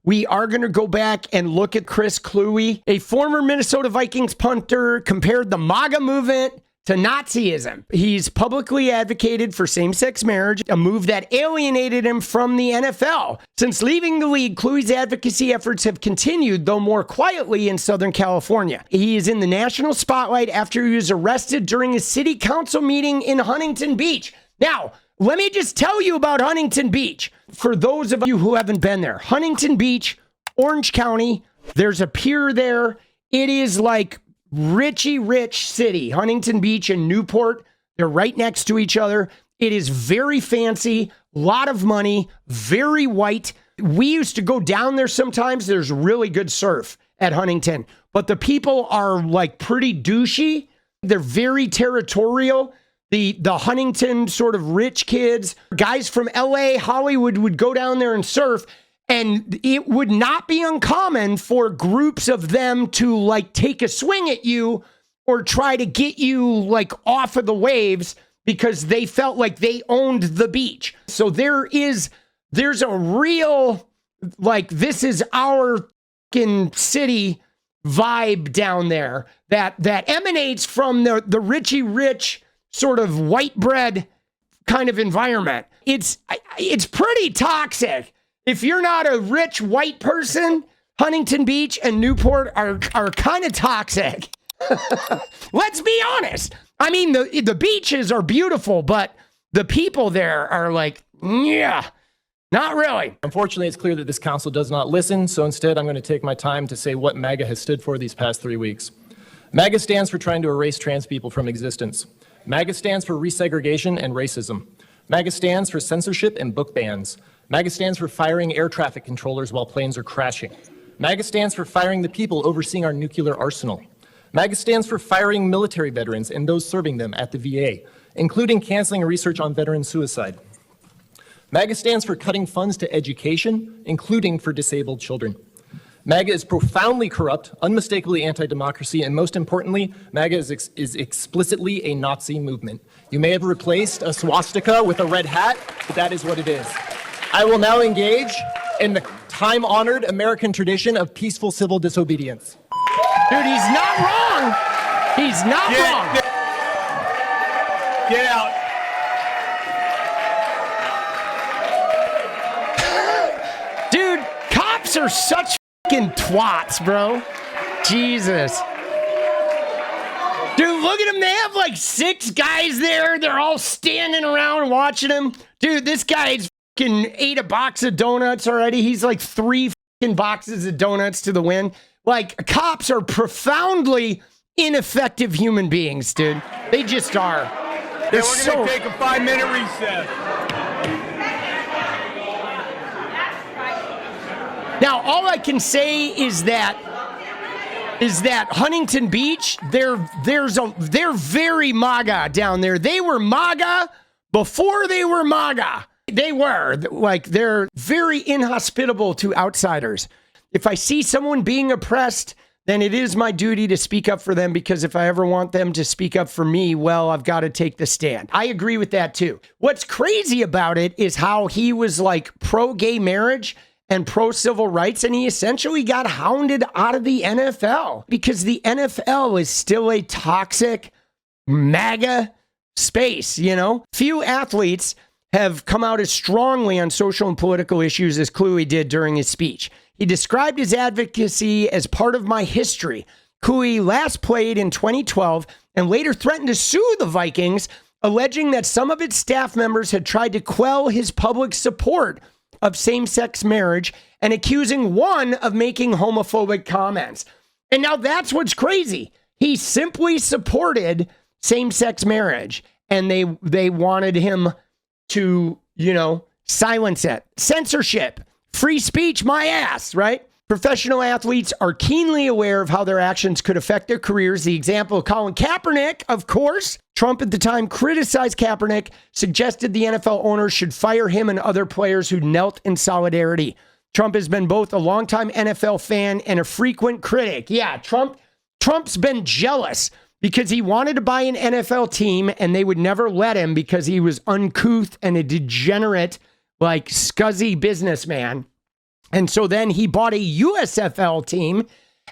We are going to go back and look at Chris Kluwe, a former Minnesota Vikings punter, compared the Maga movement to Nazism. He's publicly advocated for same-sex marriage, a move that alienated him from the NFL. Since leaving the league, Kluwe's advocacy efforts have continued, though more quietly, in Southern California. He is in the national spotlight after he was arrested during a city council meeting in Huntington Beach. Now, let me just tell you about Huntington Beach. For those of you who haven't been there, Huntington Beach, Orange County, there's a pier there. It is like Richie rich city. Huntington Beach and Newport, they're right next to each other. It is very fancy, lot of money, very white. We used to go down there sometimes. There's really good surf at Huntington, but the people are like pretty douchey. They're very territorial. The Huntington sort of rich kids, guys from LA, Hollywood would go down there and surf. And it would not be uncommon for groups of them to like take a swing at you or try to get you like off of the waves because they felt like they owned the beach. So there's a real, like, this is our fucking city vibe down there that emanates from the Richie rich sort of white bread kind of environment. It's pretty toxic. If you're not a rich white person, Huntington Beach and Newport are kind of toxic. Let's be honest. I mean, the beaches are beautiful, but the people there are like, yeah, not really. Unfortunately, it's clear that this council does not listen, so instead I'm going to take my time to say what MAGA has stood for these past 3 weeks. MAGA stands for trying to erase trans people from existence. MAGA stands for resegregation and racism. MAGA stands for censorship and book bans. MAGA stands for firing air traffic controllers while planes are crashing. MAGA stands for firing the people overseeing our nuclear arsenal. MAGA stands for firing military veterans and those serving them at the VA, including canceling research on veteran suicide. MAGA stands for cutting funds to education, including for disabled children. MAGA is profoundly corrupt, unmistakably anti-democracy, and most importantly, MAGA is explicitly a Nazi movement. You may have replaced a swastika with a red hat, but that is what it is. I will now engage in the time-honored American tradition of peaceful civil disobedience. Dude, he's not wrong. He's not wrong. Get out. Dude, cops are such fucking twats, bro. Jesus. Dude, look at him. They have like 6 guys there. They're all standing around watching him. Dude, this guy's ate a box of donuts already. He's like 3 boxes of donuts to the wind. Like, cops are profoundly ineffective human beings, dude. They just are. We're going to take a 5-minute recess. Now, all I can say is that Huntington Beach, they're very MAGA down there. They were MAGA before they were MAGA. They were, like, they're very inhospitable to outsiders. If I see someone being oppressed, then it is my duty to speak up for them, because if I ever want them to speak up for me, well, I've got to take the stand. I agree with that too. What's crazy about it is how he was like pro-gay marriage and pro-civil rights, and he essentially got hounded out of the NFL because the NFL is still a toxic MAGA space, you know? Few athletes have come out as strongly on social and political issues as Kluwe did during his speech. He described his advocacy as part of my history. Kluwe last played in 2012 and later threatened to sue the Vikings, alleging that some of its staff members had tried to quell his public support of same-sex marriage and accusing one of making homophobic comments. And now that's what's crazy. He simply supported same-sex marriage, and they wanted him to, you know, silence it. Censorship, free speech, my ass, right? Professional athletes are keenly aware of how their actions could affect their careers. The example of Colin Kaepernick, of course. Trump at the time criticized Kaepernick, suggested the NFL owners should fire him and other players who knelt in solidarity. Trump has been both a longtime NFL fan and a frequent critic. Yeah, Trump's been jealous because he wanted to buy an NFL team and they would never let him because he was uncouth and a degenerate, like, scuzzy businessman. And so then he bought a USFL team,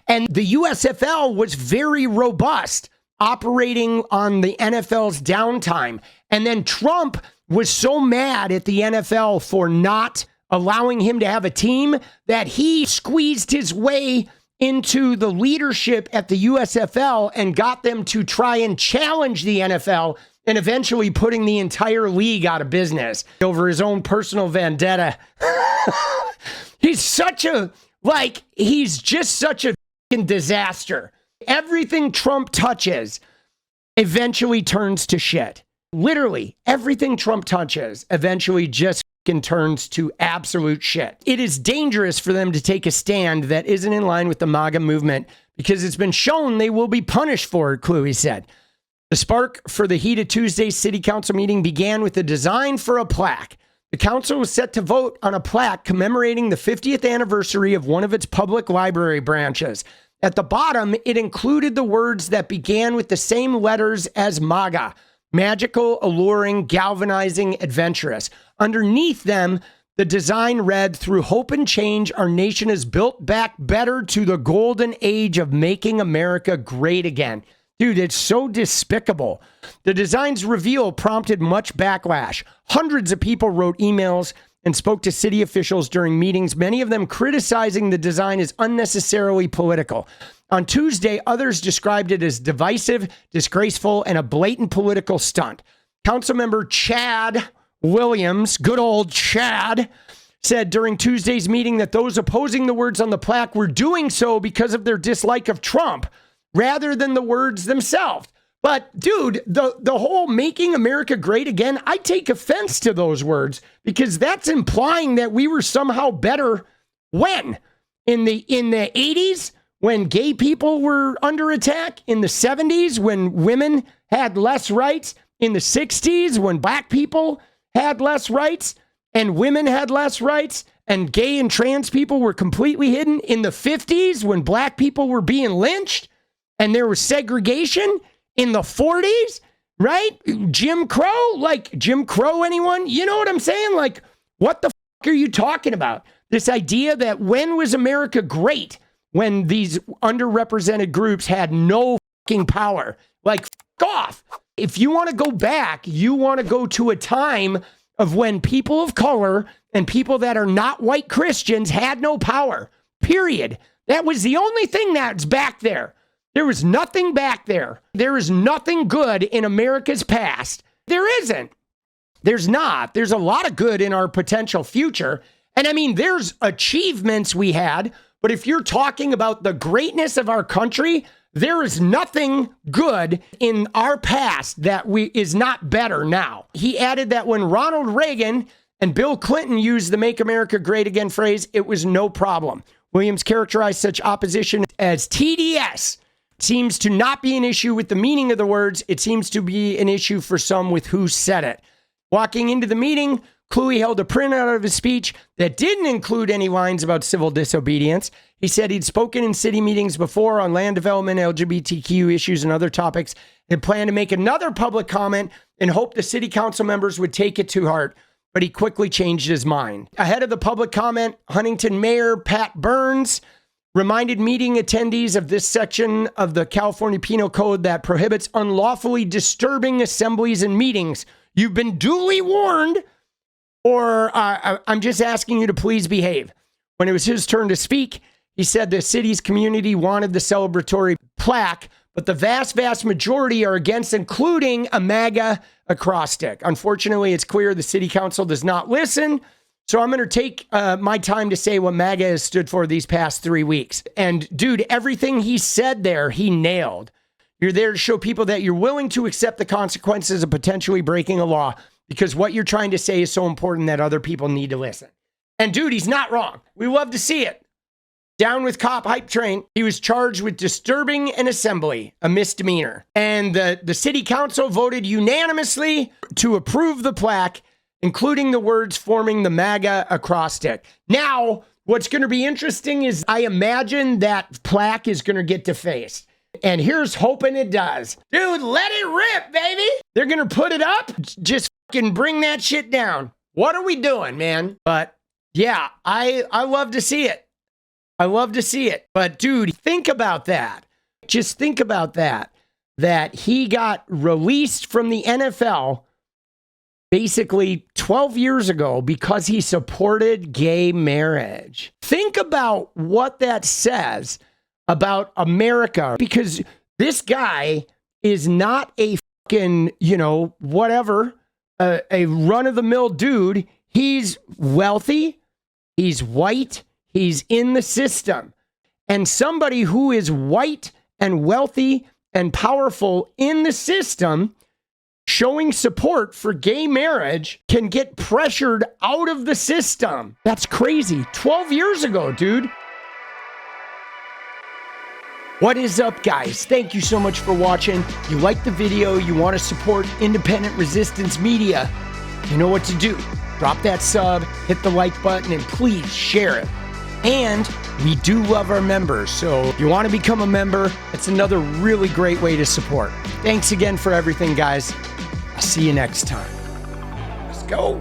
and the USFL was very robust, operating on the NFL's downtime. And then Trump was so mad at the NFL for not allowing him to have a team that he squeezed his way into the leadership at the USFL and got them to try and challenge the NFL, and eventually putting the entire league out of business over his own personal vendetta. He's just such a fucking disaster. Everything Trump touches eventually turns to shit. Literally, everything Trump touches eventually just fucking turns to absolute shit. It is dangerous for them to take a stand that isn't in line with the MAGA movement, because it's been shown they will be punished for it, Kluwe said. The spark for the heat of Tuesday's city council meeting began with the design for a plaque. The council was set to vote on a plaque commemorating the 50th anniversary of one of its public library branches. At the bottom, it included the words that began with the same letters as MAGA: magical, alluring, galvanizing, adventurous. Underneath them, the design read, "Through hope and change, our nation is built back better to the golden age of making America great again." Dude, it's so despicable. The design's reveal prompted much backlash. Hundreds of people wrote emails and spoke to city officials during meetings, many of them criticizing the design as unnecessarily political. On Tuesday, others described it as divisive, disgraceful, and a blatant political stunt. Councilmember Chad Williams, good old Chad, said during Tuesday's meeting that those opposing the words on the plaque were doing so because of their dislike of Trump, rather than the words themselves. But dude, the whole making America great again, I take offense to those words, because that's implying that we were somehow better when? In the 80s, when gay people were under attack, in the 70s, when women had less rights, in the 60s, when black people had less rights and women had less rights, and gay and trans people were completely hidden, in the 50s, when black people were being lynched and there was segregation, in the 40s, right? Jim Crow, anyone? You know what I'm saying? Like, what the fuck are you talking about? This idea that when was America great? When these underrepresented groups had no fucking power. Like, fuck off. If you want to go back, you want to go to a time of when people of color and people that are not white Christians had no power, period. That was the only thing that's back there. There was nothing back there. There is nothing good in America's past. There isn't. There's not. There's a lot of good in our potential future. And I mean, there's achievements we had, but if you're talking about the greatness of our country, there is nothing good in our past that is not better now. He added that when Ronald Reagan and Bill Clinton used the Make America Great Again phrase, it was no problem. Williams characterized such opposition as TDS. Seems to not be an issue with the meaning of the words. It seems to be an issue for some with who said it. Walking into the meeting, Kluwe held a printout of his speech that didn't include any lines about civil disobedience. He said he'd spoken in city meetings before on land development, LGBTQ issues, and other topics, and planned to make another public comment and hoped the city council members would take it to heart, but he quickly changed his mind. Ahead of the public comment, Huntington Mayor Pat Burns reminded meeting attendees of this section of the California Penal Code that prohibits unlawfully disturbing assemblies and meetings. You've been duly warned, or I'm just asking you to please behave. When it was his turn to speak, he said the city's community wanted the celebratory plaque, but the vast majority are against including a MAGA acrostic. Unfortunately, it's clear the city council does not listen. So I'm going to take my time to say what MAGA has stood for these past 3 weeks. And dude, everything he said there, he nailed. You're there to show people that you're willing to accept the consequences of potentially breaking a law, because what you're trying to say is so important that other people need to listen. And dude, he's not wrong. We love to see it. Down with cop hype train. He was charged with disturbing an assembly, a misdemeanor. And the city council voted unanimously to approve the plaque, including the words forming the MAGA acrostic. Now, what's going to be interesting is I imagine that plaque is going to get defaced. And here's hoping it does. Dude, let it rip, baby. They're going to put it up. Just fucking bring that shit down. What are we doing, man? But Yeah, I love to see it. I love to see it. But dude, think about that. Just think about that. That he got released from the NFL basically 12 years ago because he supported gay marriage. Think about what that says about America, because this guy is not a fucking, whatever, a run-of-the-mill dude. He's wealthy, he's white, he's in the system. And somebody who is white and wealthy and powerful in the system showing support for gay marriage can get pressured out of the system. That's crazy. 12 years ago, dude. What is up, guys? Thank you so much for watching. You like the video, you want to support independent resistance media, you know what to do. Drop that sub, hit the like button, and please share it. And we do love our members, so if you want to become a member, it's another really great way to support. Thanks again for everything, guys. I'll see you next time. Let's go.